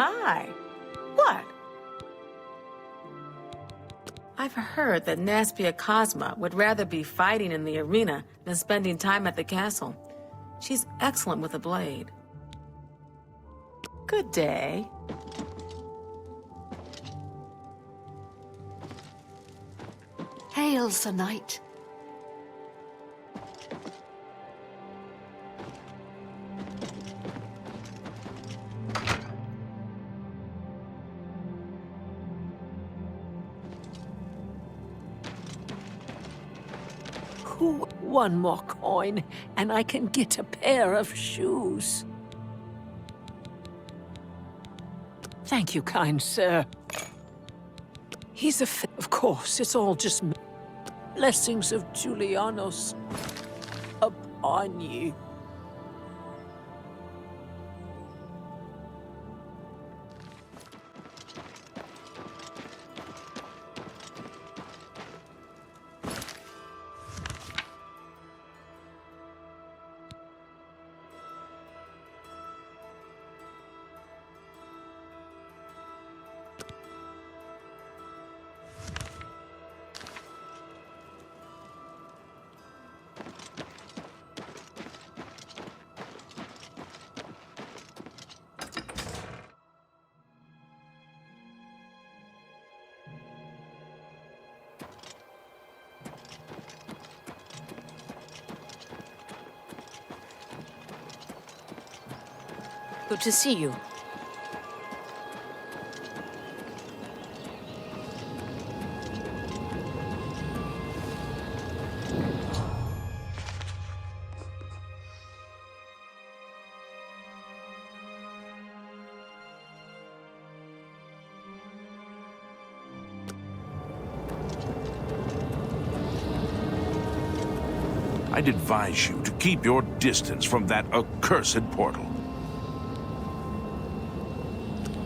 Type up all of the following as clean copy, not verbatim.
Hi. What? I've heard that Naspia Cosma would rather be fighting in the arena than spending time at the castle. She's excellent with a blade. Good day. Hail, Sir Knight. One more coin, and I can get a pair of shoes. Thank you, kind sir. He's of course, it's all just blessings of Julianos upon you. Good to see you. I'd advise you to keep your distance from that accursed portal.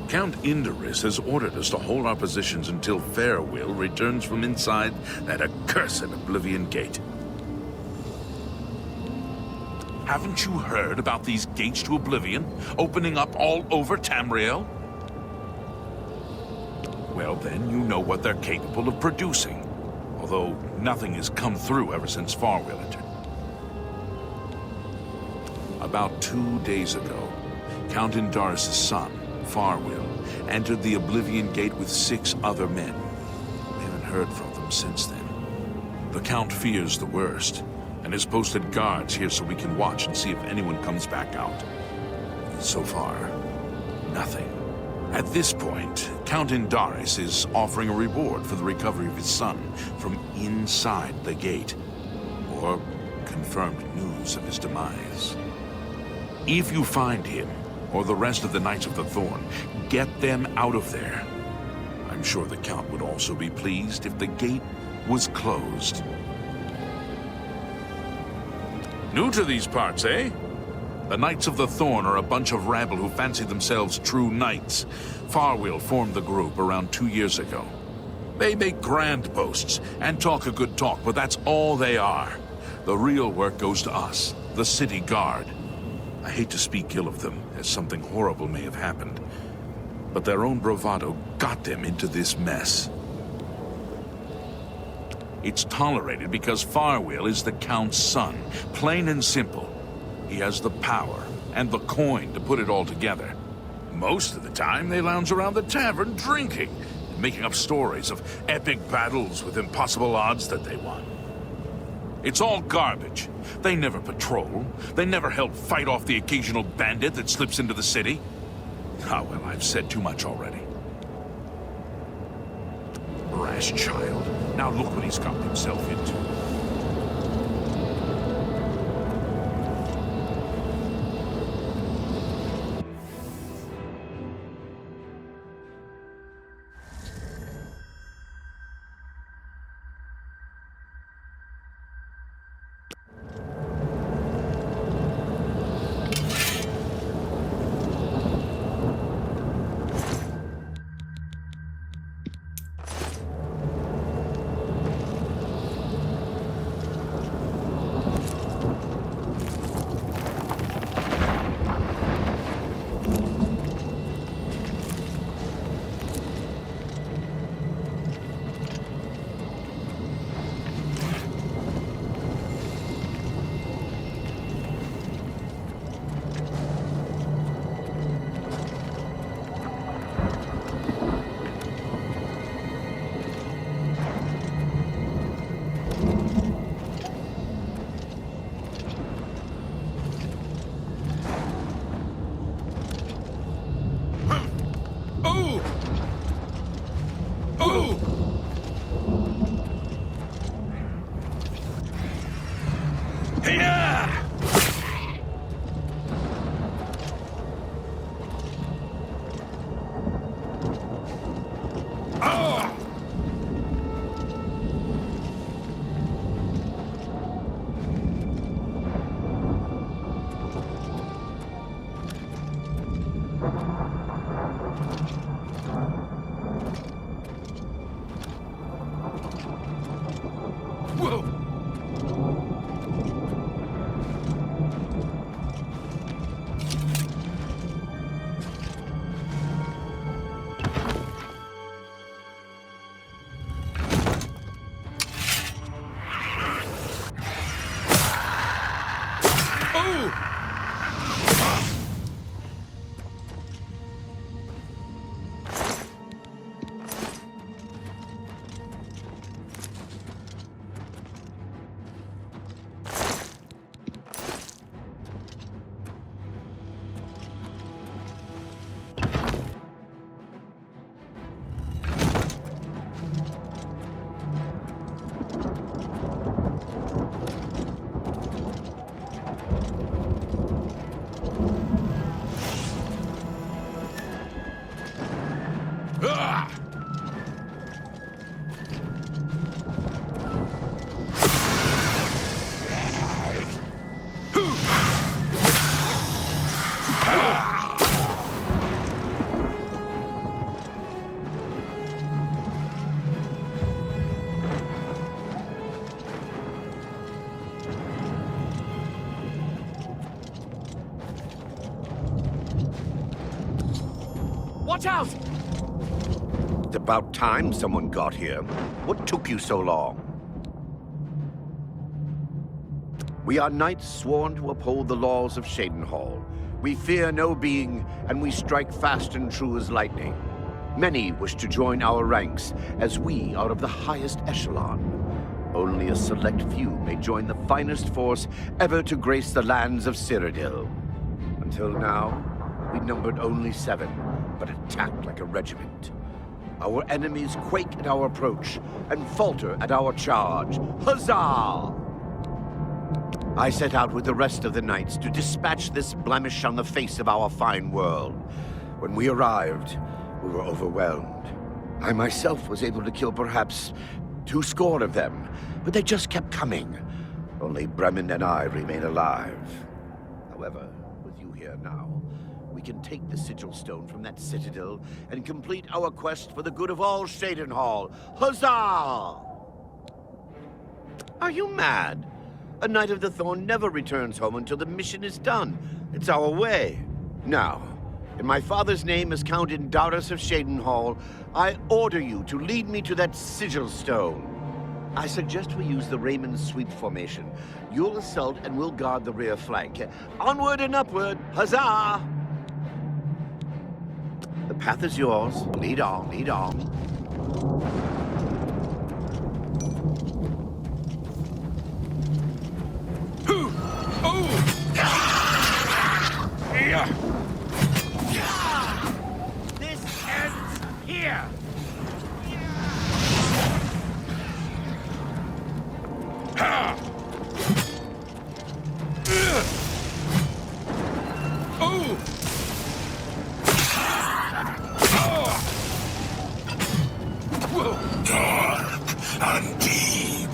Count Indorus has ordered us to hold our positions until Farewell returns from inside that accursed Oblivion Gate. Haven't you heard about these gates to Oblivion opening up all over Tamriel? Well then, you know what they're capable of producing. Although nothing has come through ever since Farewell entered. About 2 days ago, Count Indorus' son, Farewell, entered the Oblivion Gate with 6 other men. We haven't heard from them since then. The Count fears the worst, and has posted guards here so we can watch and see if anyone comes back out. So far, nothing. At this point, Count Indorus is offering a reward for the recovery of his son from inside the gate, or confirmed news of his demise. If you find him, or the rest of the Knights of the Thorn, get them out of there. I'm sure the Count would also be pleased if the gate was closed. New to these parts, eh? The Knights of the Thorn are a bunch of rabble who fancy themselves true knights. Farewell formed the group around 2 years ago. They make grand boasts and talk a good talk, but that's all they are. The real work goes to us, the city guard. I hate to speak ill of them, as something horrible may have happened, but their own bravado got them into this mess. It's tolerated because Farewell is the Count's son, plain and simple. He has the power and the coin to put it all together. Most of the time, they lounge around the tavern drinking, and making up stories of epic battles with impossible odds that they won. It's all garbage. They never patrol. They never help fight off the occasional bandit that slips into the city. Ah, well, I've said too much already. Brash child. Now look what he's got himself into. Watch out! It's about time someone got here. What took you so long? We are knights sworn to uphold the laws of Cheydinhal. We fear no being, and we strike fast and true as lightning. Many wish to join our ranks, as we are of the highest echelon. Only a select few may join the finest force ever to grace the lands of Cyrodiil. Until now, we numbered only 7, but attacked like a regiment. Our enemies quake at our approach and falter at our charge. Huzzah! I set out with the rest of the knights to dispatch this blemish on the face of our fine world. When we arrived, we were overwhelmed. I myself was able to kill perhaps 200 of them, but they just kept coming. Only Bremen and I remain alive. However, with you here now, we can take the sigil stone from that citadel and complete our quest for the good of all Cheydinhal. Huzzah! Are you mad? A Knight of the Thorn never returns home until the mission is done. It's our way. Now, in my father's name as Count Ulrich of Cheydinhal, I order you to lead me to that sigil stone. I suggest we use the Raymond sweep formation. You'll assault and we'll guard the rear flank. Onward and upward! Huzzah! The path is yours. Lead on, lead on. This ends here! Dark and deep.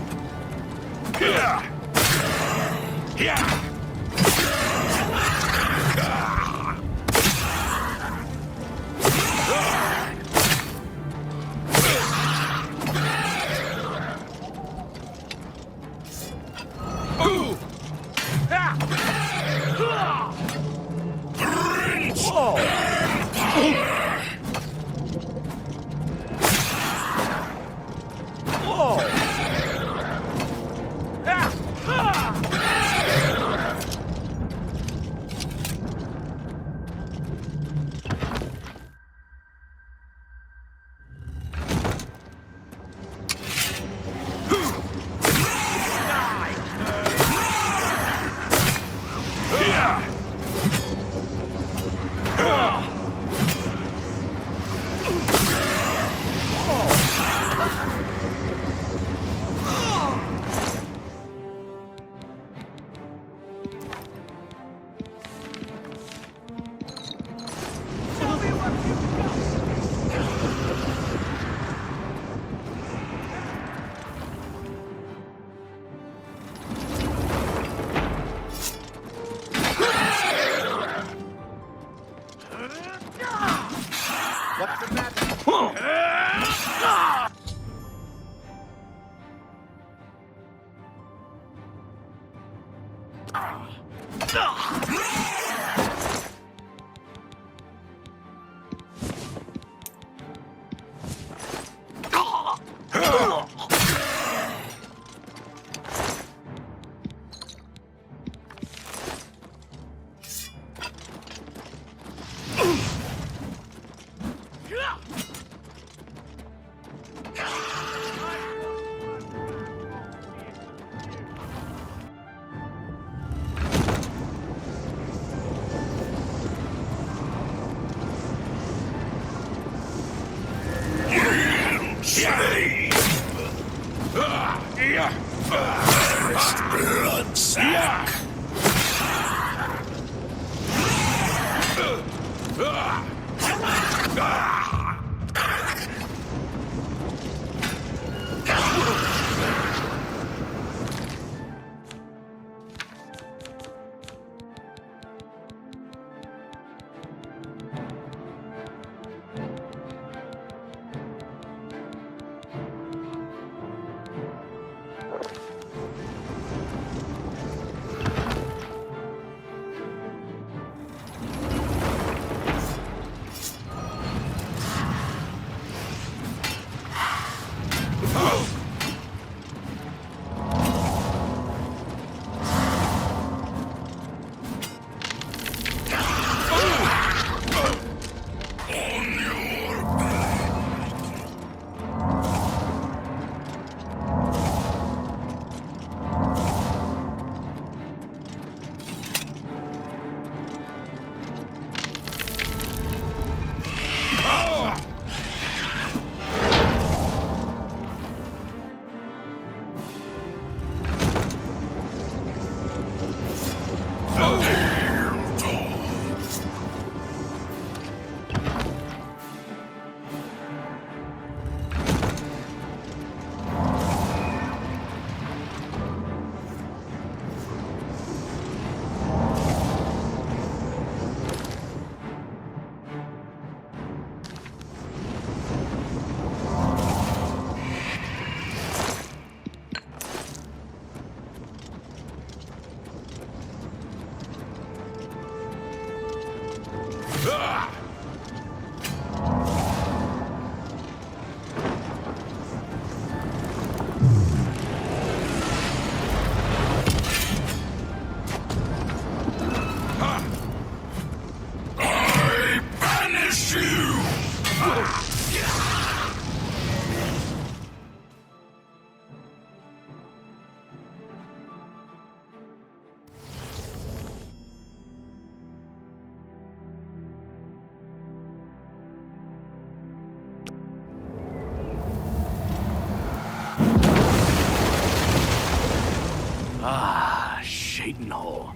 Cheydinhal.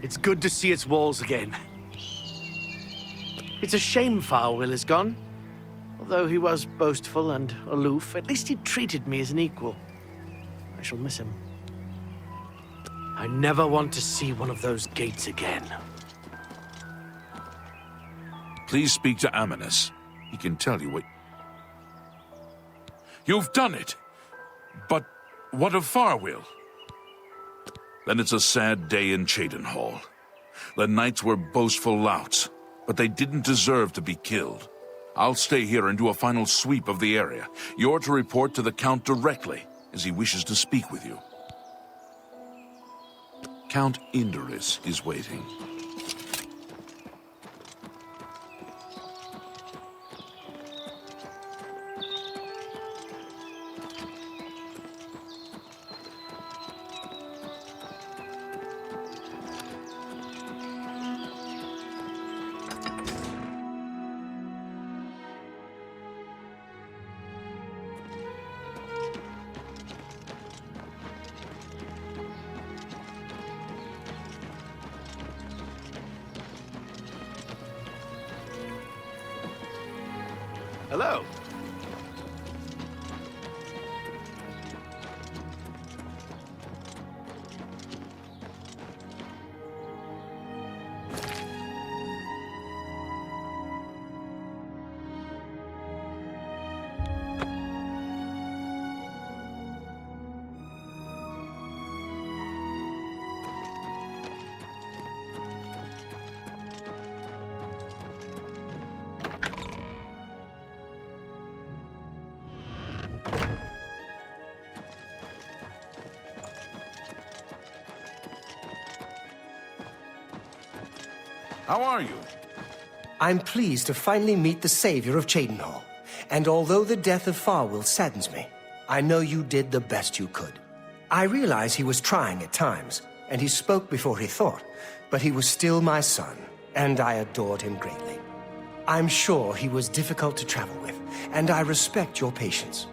It's good to see its walls again. It's a shame Farwill is gone. Although he was boastful and aloof, at least he treated me as an equal. I shall miss him. I never want to see one of those gates again. Please speak to Amanus. He can tell you what... You've done it! But what of Farwill? Then it's a sad day in Cheydinhal. The knights were boastful louts, but they didn't deserve to be killed. I'll stay here and do a final sweep of the area. You're to report to the Count directly, as he wishes to speak with you. Count Inderis is waiting. Hello. How are you? I'm pleased to finally meet the savior of Cheydinhal. And although the death of Farwell saddens me, I know you did the best you could. I realize he was trying at times, and he spoke before he thought, but he was still my son, and I adored him greatly. I'm sure he was difficult to travel with, and I respect your patience.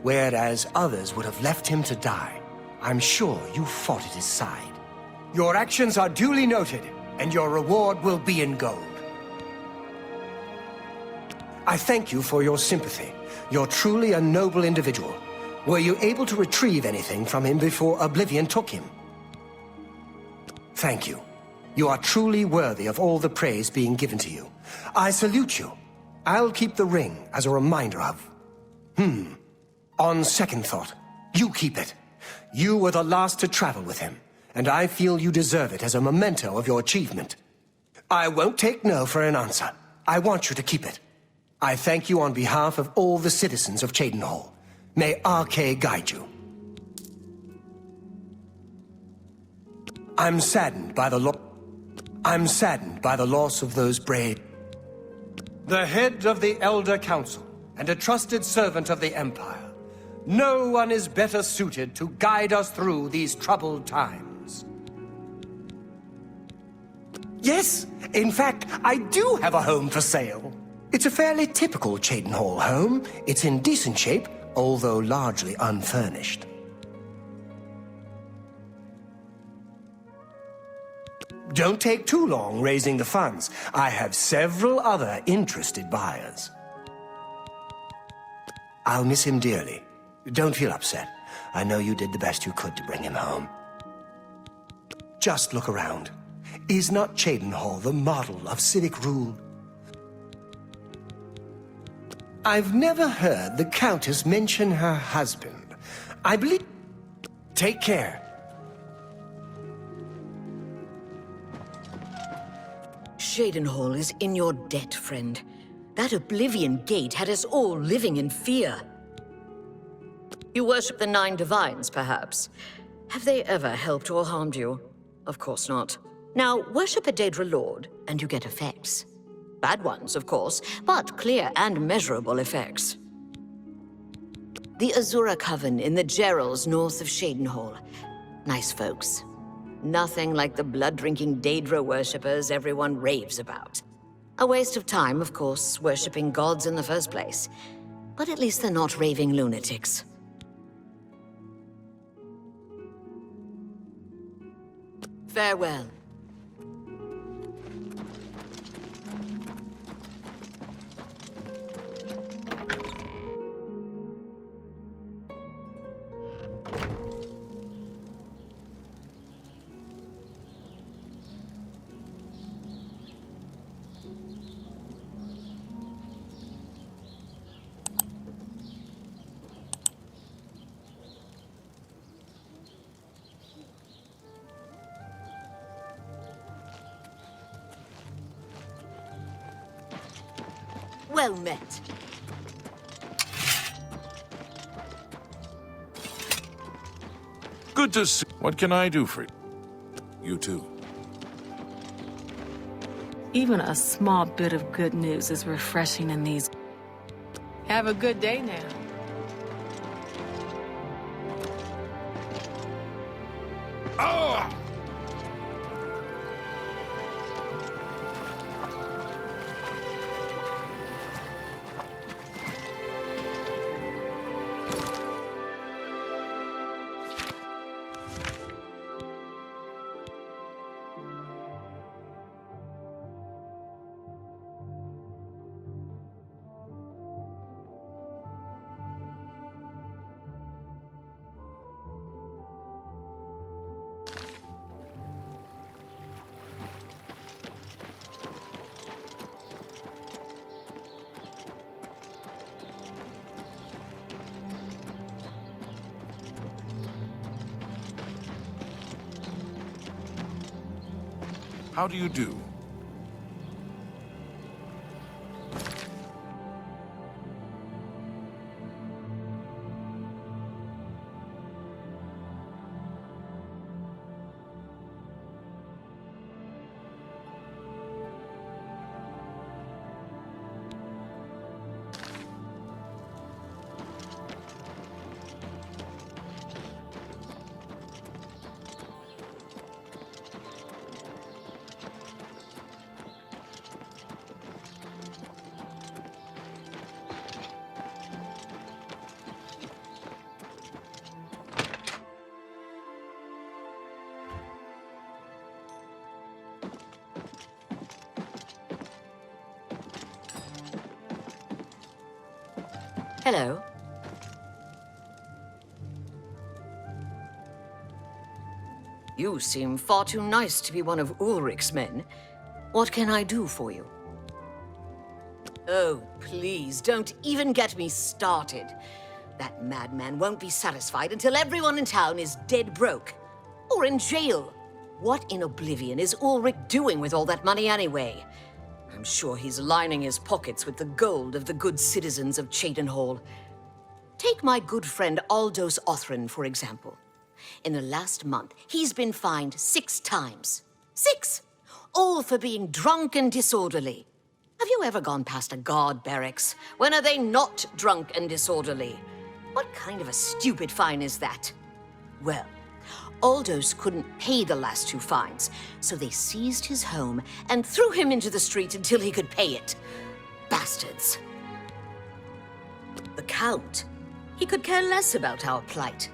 Whereas others would have left him to die, I'm sure you fought at his side. Your actions are duly noted, and your reward will be in gold. I thank you for your sympathy. You're truly a noble individual. Were you able to retrieve anything from him before Oblivion took him? Thank you. You are truly worthy of all the praise being given to you. I salute you. I'll keep the ring as a reminder of... On second thought, you keep it. You were the last to travel with him, and I feel you deserve it as a memento of your achievement. I won't take no for an answer. I want you to keep it. I thank you on behalf of all the citizens of Cheydinhal. May RK guide you. I'm saddened by the loss of those brave... The head of the Elder Council and a trusted servant of the Empire. No one is better suited to guide us through these troubled times. Yes, in fact, I do have a home for sale. It's a fairly typical Cheydinhal home. It's in decent shape, although largely unfurnished. Don't take too long raising the funds. I have several other interested buyers. I'll miss him dearly. Don't feel upset. I know you did the best you could to bring him home. Just look around. Is not Cheydinhal the model of civic rule? I've never heard the Countess mention her husband. I believe... Take care. Cheydinhal is in your debt, friend. That Oblivion Gate had us all living in fear. You worship the 9 divines, perhaps. Have they ever helped or harmed you? Of course not. Now, worship a Daedra Lord, and you get effects. Bad ones, of course, but clear and measurable effects. The Azura Coven in the Gerals north of Cheydinhal. Nice folks. Nothing like the blood-drinking Daedra worshippers everyone raves about. A waste of time, of course, worshipping gods in the first place. But at least they're not raving lunatics. Farewell. Well met. Good to see. What can I do for you? You too. Even a small bit of good news is refreshing in these. Have a good day now. Oh! How do you do? Hello. You seem far too nice to be one of Ulrich's men. What can I do for you? Oh, please, don't even get me started. That madman won't be satisfied until everyone in town is dead broke. Or in jail. What in Oblivion is Ulrich doing with all that money anyway? I'm sure he's lining his pockets with the gold of the good citizens of Cheydinhal. Take my good friend Aldous Othran, for example. In the last month, he's been fined 6 times. 6! All for being drunk and disorderly. Have you ever gone past a guard barracks? When are they not drunk and disorderly? What kind of a stupid fine is that? Well, Aldous couldn't pay the last 2 fines, so they seized his home and threw him into the street until he could pay it. Bastards. The Count, he could care less about our plight.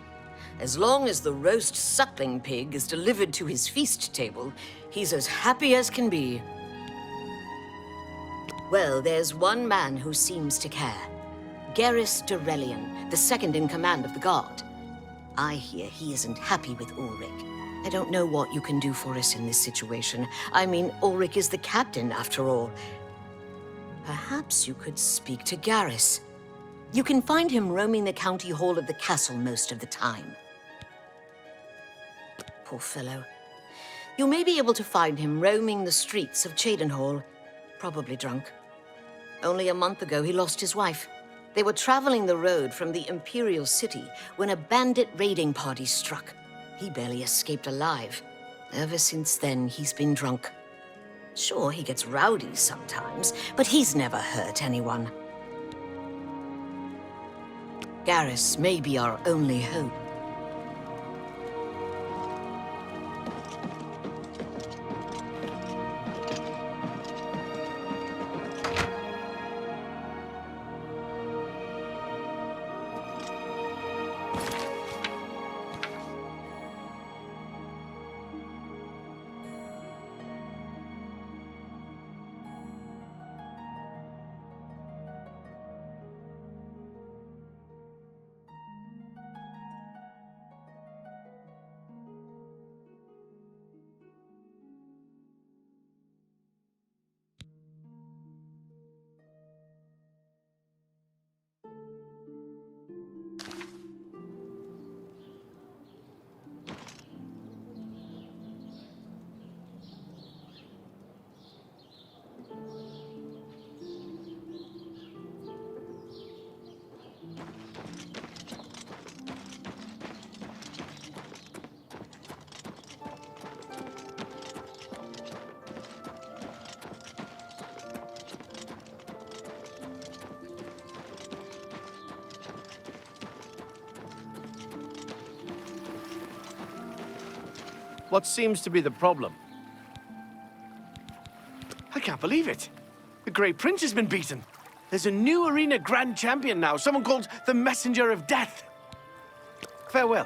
As long as the roast suckling pig is delivered to his feast table, he's as happy as can be. Well, there's one man who seems to care. Garrus Durelian, the second in command of the guard. I hear he isn't happy with Ulrich. I don't know what you can do for us in this situation. I mean, Ulrich is the captain, after all. Perhaps you could speak to Garrus. You can find him roaming the county hall of the castle most of the time. Poor fellow. You may be able to find him roaming the streets of Cheydinhal, probably drunk. Only a month ago, he lost his wife. They were traveling the road from the Imperial City when a bandit raiding party struck. He barely escaped alive. Ever since then, he's been drunk. Sure, he gets rowdy sometimes, but he's never hurt anyone. Garrus may be our only hope. What seems to be the problem? I can't believe it. The Grey Prince has been beaten. There's a new arena grand champion now, someone called the Messenger of Death. Farewell.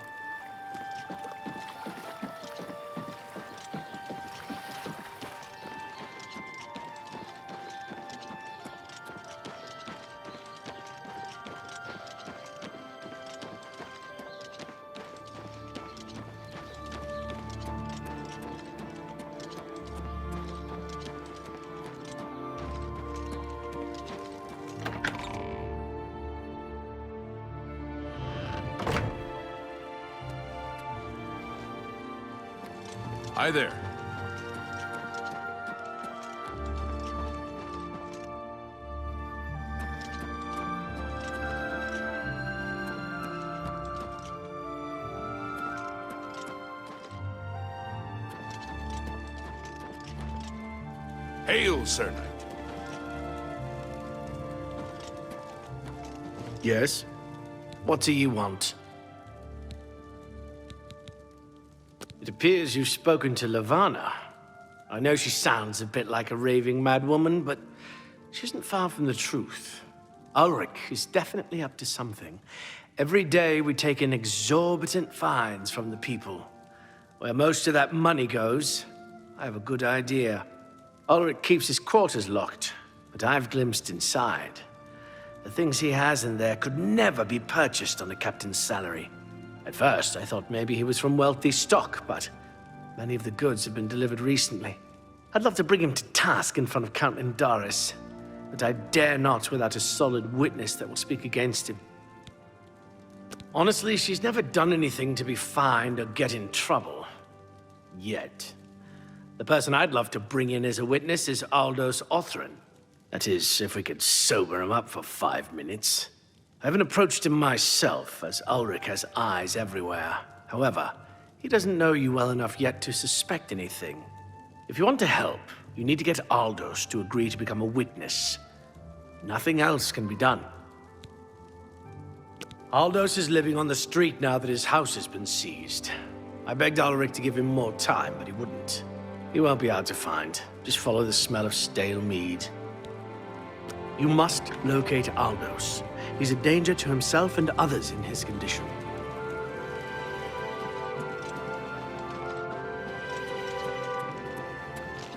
Hi there. Hail, Sir Knight. Yes? What do you want? It appears you've spoken to Lavanna. I know she sounds a bit like a raving madwoman, but she isn't far from the truth. Ulrich is definitely up to something. Every day we take in exorbitant fines from the people. Where most of that money goes, I have a good idea. Ulrich keeps his quarters locked, but I've glimpsed inside. The things he has in there could never be purchased on a captain's salary. At first, I thought maybe he was from wealthy stock, but many of the goods have been delivered recently. I'd love to bring him to task in front of Count Indaris, but I dare not without a solid witness that will speak against him. Honestly, she's never done anything to be fined or get in trouble. Yet. The person I'd love to bring in as a witness is Aldous Othran. That is, if we could sober him up for 5 minutes. I haven't approached him myself, as Ulrich has eyes everywhere. However, he doesn't know you well enough yet to suspect anything. If you want to help, you need to get Aldous to agree to become a witness. Nothing else can be done. Aldous is living on the street now that his house has been seized. I begged Ulrich to give him more time, but he wouldn't. He won't be hard to find. Just follow the smell of stale mead. You must locate Aldous. He's a danger to himself and others in his condition.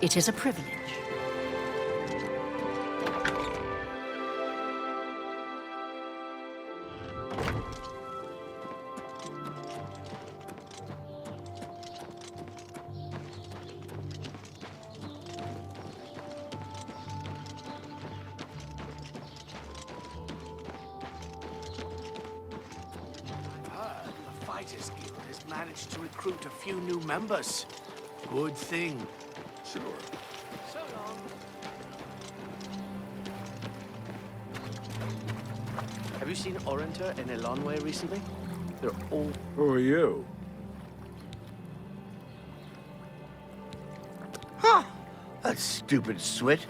It is a privilege. Fighters Guild has managed to recruit a few new members. Good thing. Sure. So long. Have you seen Orinter and Elonway recently? They're all... Who are you? Ha! That stupid swit.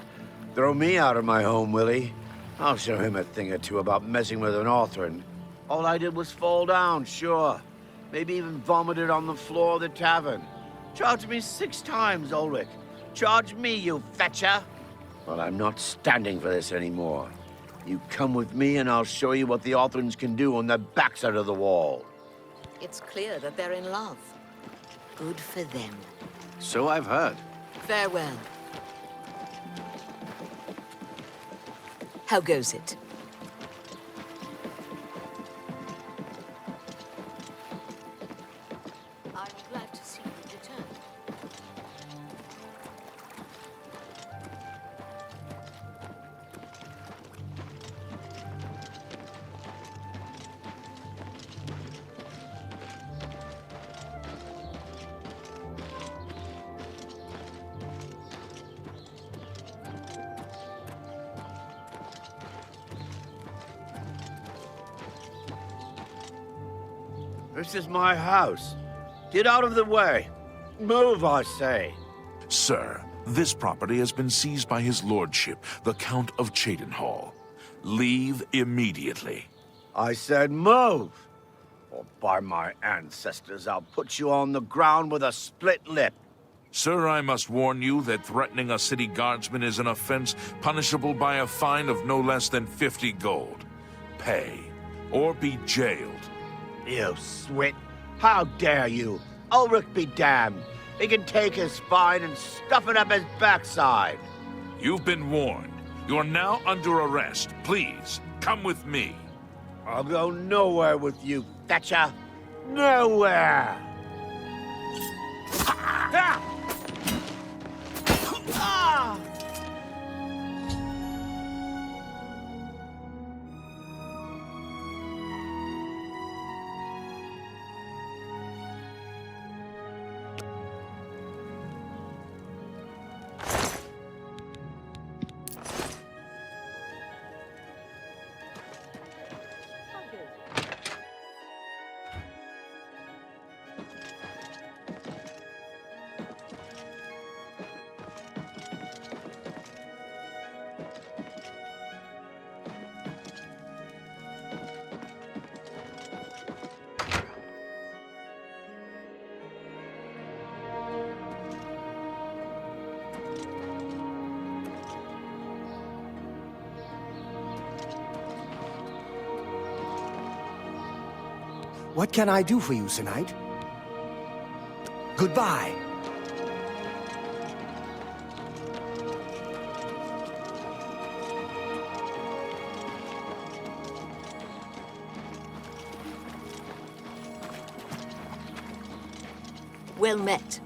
Throw me out of my home, Willie. I'll show him a thing or two about messing with an Othran. All I did was fall down, sure. Maybe even vomited on the floor of the tavern. Charge me 6 times, Ulrich. Charge me, you fetcher. Well, I'm not standing for this anymore. You come with me and I'll show you what the Othrans can do on the backside of the wall. It's clear that they're in love. Good for them. So I've heard. Farewell. How goes it? I'm glad to see you return. This is my house. Get out of the way. Move, I say. Sir, this property has been seized by his lordship, the Count of Cheydinhal. Leave immediately. I said move. Or by my ancestors, I'll put you on the ground with a split lip. Sir, I must warn you that threatening a city guardsman is an offense punishable by a fine of no less than 50 gold. Pay, or be jailed. You swit. How dare you? Ulrich be damned. He can take his fine and stuff it up his backside. You've been warned. You're now under arrest. Please, come with me. I'll go nowhere with you, Thatcher. Nowhere! Ah! Ah! What can I do for you, Sir Knight? Goodbye. Well met.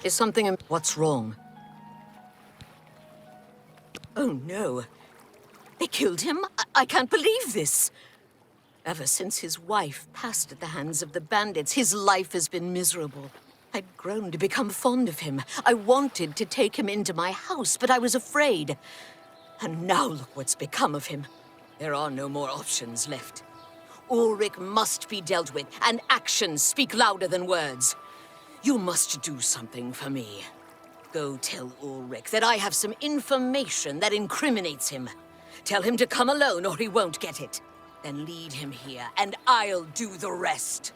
Is something... What's wrong? Oh, no. They killed him? I can't believe this. Ever since his wife passed at the hands of the bandits, his life has been miserable. I'd grown to become fond of him. I wanted to take him into my house, but I was afraid. And now look what's become of him. There are no more options left. Ulrich must be dealt with, and actions speak louder than words. You must do something for me. Go tell Ulrich that I have some information that incriminates him. Tell him to come alone or he won't get it. Then lead him here, and I'll do the rest.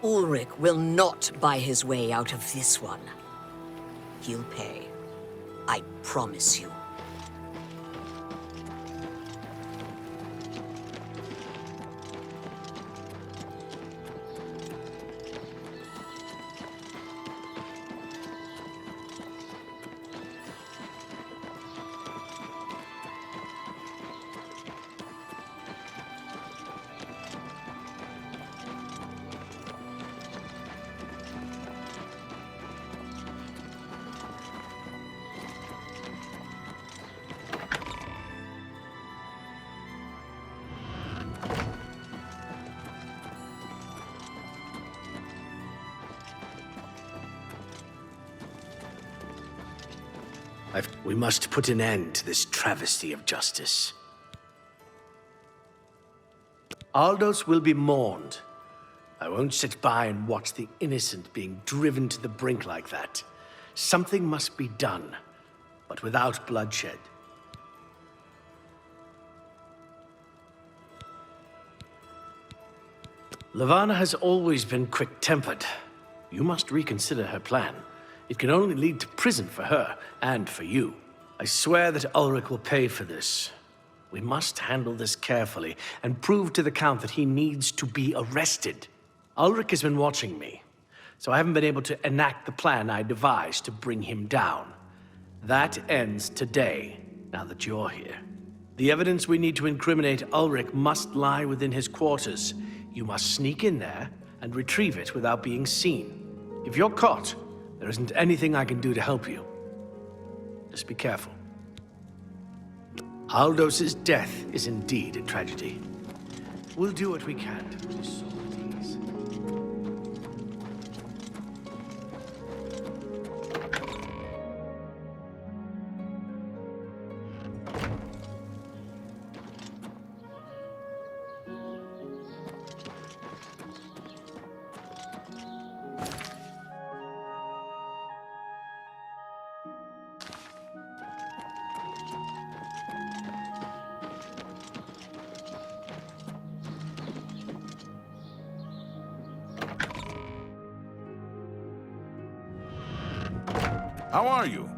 Ulrich will not buy his way out of this one. He'll pay. I promise you. We must put an end to this travesty of justice. Aldous will be mourned. I won't sit by and watch the innocent being driven to the brink like that. Something must be done, but without bloodshed. Levana has always been quick-tempered. You must reconsider her plan. It can only lead to prison for her, and for you. I swear that Ulrich will pay for this. We must handle this carefully, and prove to the Count that he needs to be arrested. Ulrich has been watching me, so I haven't been able to enact the plan I devised to bring him down. That ends today, now that you're here. The evidence we need to incriminate Ulrich must lie within his quarters. You must sneak in there and retrieve it without being seen. If you're caught, there isn't anything I can do to help you. Just be careful. Aldos's death is indeed a tragedy. We'll do what we can to put his soul at ease. How are you?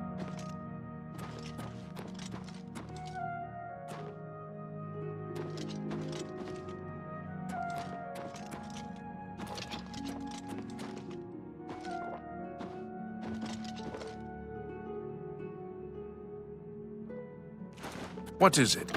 What is it?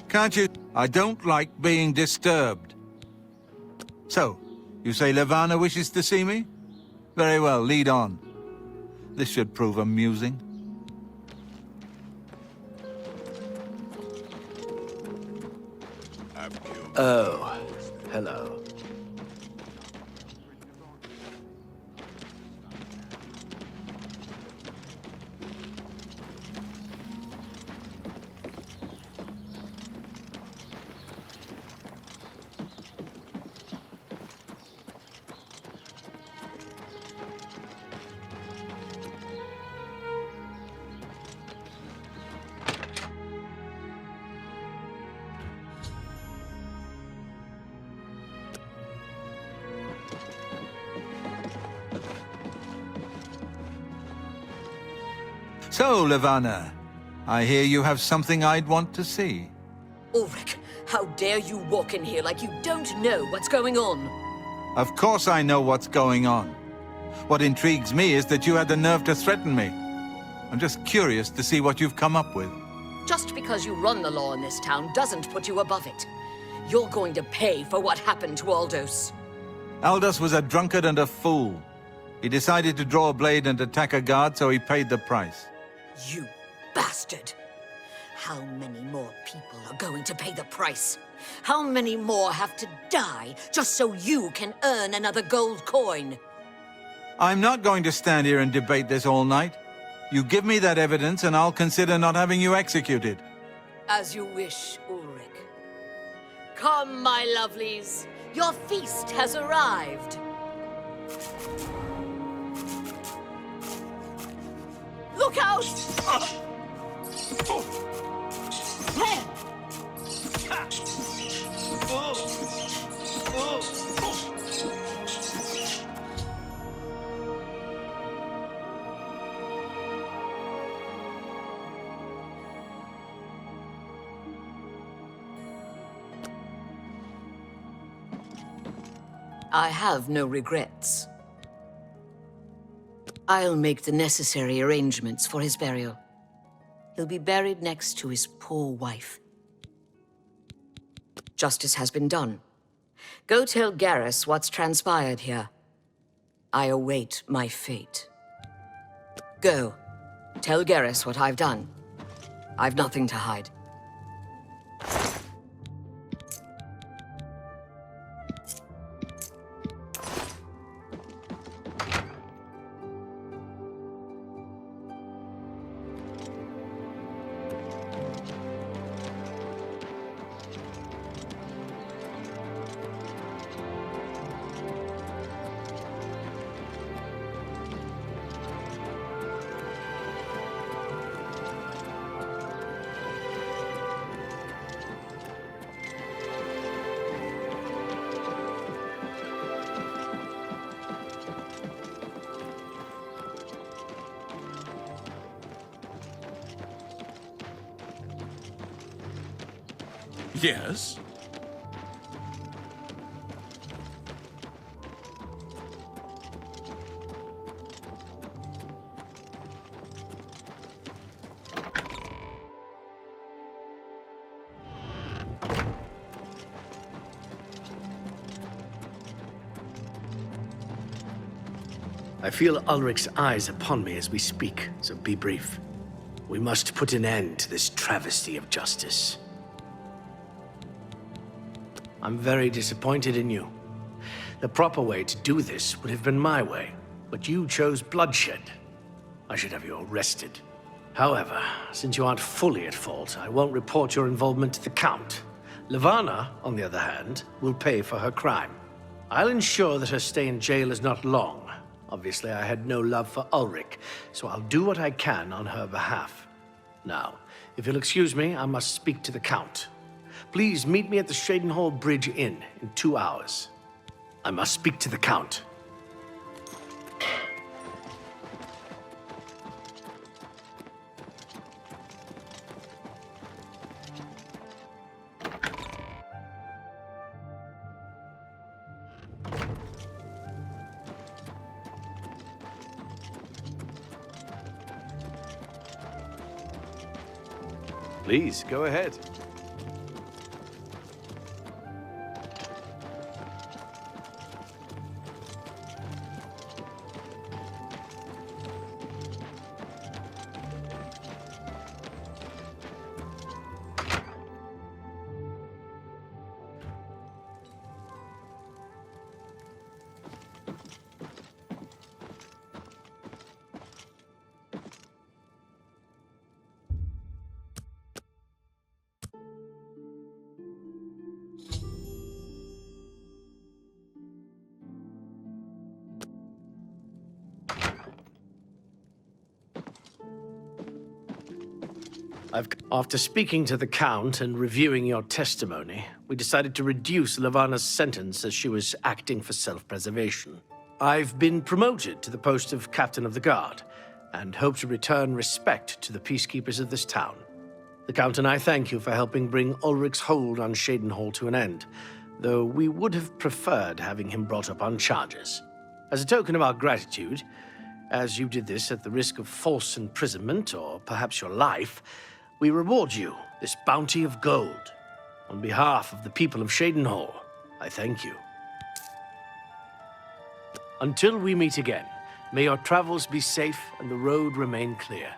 Can't you? I don't like being disturbed. So, you say Levana wishes to see me? Very well, lead on. This should prove amusing. Oh, hello. So, Levana, I hear you have something I'd want to see. Ulrich, how dare you walk in here like you don't know what's going on? Of course I know what's going on. What intrigues me is that you had the nerve to threaten me. I'm just curious to see what you've come up with. Just because you run the law in this town doesn't put you above it. You're going to pay for what happened to Aldous. Aldous was a drunkard and a fool. He decided to draw a blade and attack a guard, so he paid the price. You bastard! How many more people are going to pay the price? How many more have to die just so you can earn another gold coin? I'm not going to stand here and debate this all night. You give me that evidence and I'll consider not having you executed. As you wish, Ulrich. Come, my lovelies. Your feast has arrived. Look out! I have no regrets. I'll make the necessary arrangements for his burial. He'll be buried next to his poor wife. Justice has been done. Go tell Garrus what's transpired here. I await my fate. Go. Tell Garrus what I've done. I've nothing to hide. Yes? I feel Ulrich's eyes upon me as we speak, so be brief. We must put an end to this travesty of justice. I'm very disappointed in you. The proper way to do this would have been my way, but you chose bloodshed. I should have you arrested. However, since you aren't fully at fault, I won't report your involvement to the Count. Levana, on the other hand, will pay for her crime. I'll ensure that her stay in jail is not long. Obviously, I had no love for Ulrich, so I'll do what I can on her behalf. Now, if you'll excuse me, I must speak to the Count. Please meet me at the Cheydinhal Bridge Inn in 2 hours. I must speak to the Count. Please, go ahead. After speaking to the Count and reviewing your testimony, we decided to reduce Levana's sentence as she was acting for self-preservation. I've been promoted to the post of Captain of the Guard. and hope to return respect to the peacekeepers of this town. The Count and I thank you for helping bring Ulrich's hold on Cheydinhal to an end, though we would have preferred having him brought up on charges. As a token of our gratitude, as you did this at the risk of false imprisonment, or perhaps your life, we reward you this bounty of gold. On behalf of the people of Cheydinhal, I thank you. Until we meet again, may your travels be safe and the road remain clear.